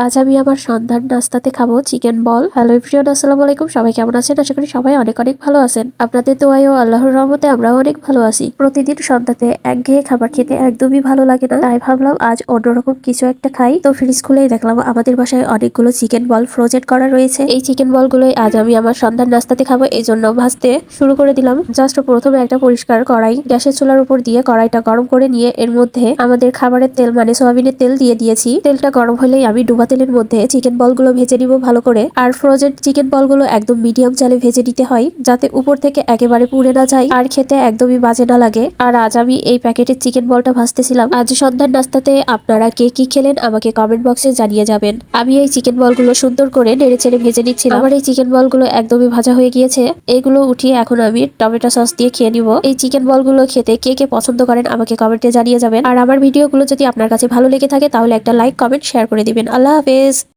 আজ আমি আমার সন্ধ্যার নাস্তাতে খাবো চিকেন বল। হ্যালো এভরিওয়ান, আসসালামু আলাইকুম। সবাই কেমন আছেন? আশা করি সবাই অনেক অনেক ভালো আছেন। আপনাদের দোয়ায় ও আল্লাহর রহমতে আমরাও অনেক ভালো আছি। প্রতিদিন সন্ধ্যাতে একঘেয়ে খাবার খেতে একদমই ভালো লাগে না, তাই ভাবলাম আজ অন্যরকম কিছু একটা খাই। তো ফ্রিজ খুলেই দেখলাম আমাদের বাসায় অনেকগুলো চিকেন বল ফ্রোজেন করা রয়েছে। এই চিকেন বলগুলোই আজ আমি আমার সন্ধ্যার নাস্তাতে খাবো, এই জন্য ভাজতে শুরু করে দিলাম। জাস্ট প্রথমে একটা পরিষ্কার কড়াই গ্যাসের চুলার উপর দিয়ে কড়াইটা গরম করে নিয়ে এর মধ্যে আমাদের খাবারের তেল মানে সয়াবিনের তেল দিয়ে দিয়েছি। তেলটা গরম হলেই আমি ডুবা তেলের মধ্যে চিকেন বলগুলো ভেজে নিব ভালো করে। আর ফ্রোজেন চিকেন বলগুলো একদম মিডিয়াম জালে ভেজে নিতে হয়, যাতে উপর থেকে একেবারে পুড়ে না যায় আর খেতে একদমই বাজে না লাগে। আর আজ আমি এই প্যাকেটের চিকেন বলটা ভাজতেছিলাম। আজ সন্ধ্যার নাস্তাতে আপনারা কে কি খেলেন আমাকে কমেন্ট বক্সে জানিয়ে যাবেন। আমি এই চিকেন বলগুলো সুন্দর করে নেড়ে চেড়ে ভেজে নিচ্ছিলাম। আমার এই চিকেন বলগুলো একদমই ভাজা হয়ে গিয়েছে। এগুলো উঠিয়ে এখন আমি টমেটো সস দিয়ে খেয়ে নিব। এই চিকেন বলগুলো খেতে কে কে পছন্দ করেন আমাকে কমেন্টে জানিয়ে যাবেন। আর আমার ভিডিওগুলো যদি আপনার কাছে ভালো লেগে থাকে তাহলে একটা লাইক, কমেন্ট, শেয়ার করে দিবেন। আল্লাহ হাফেজ।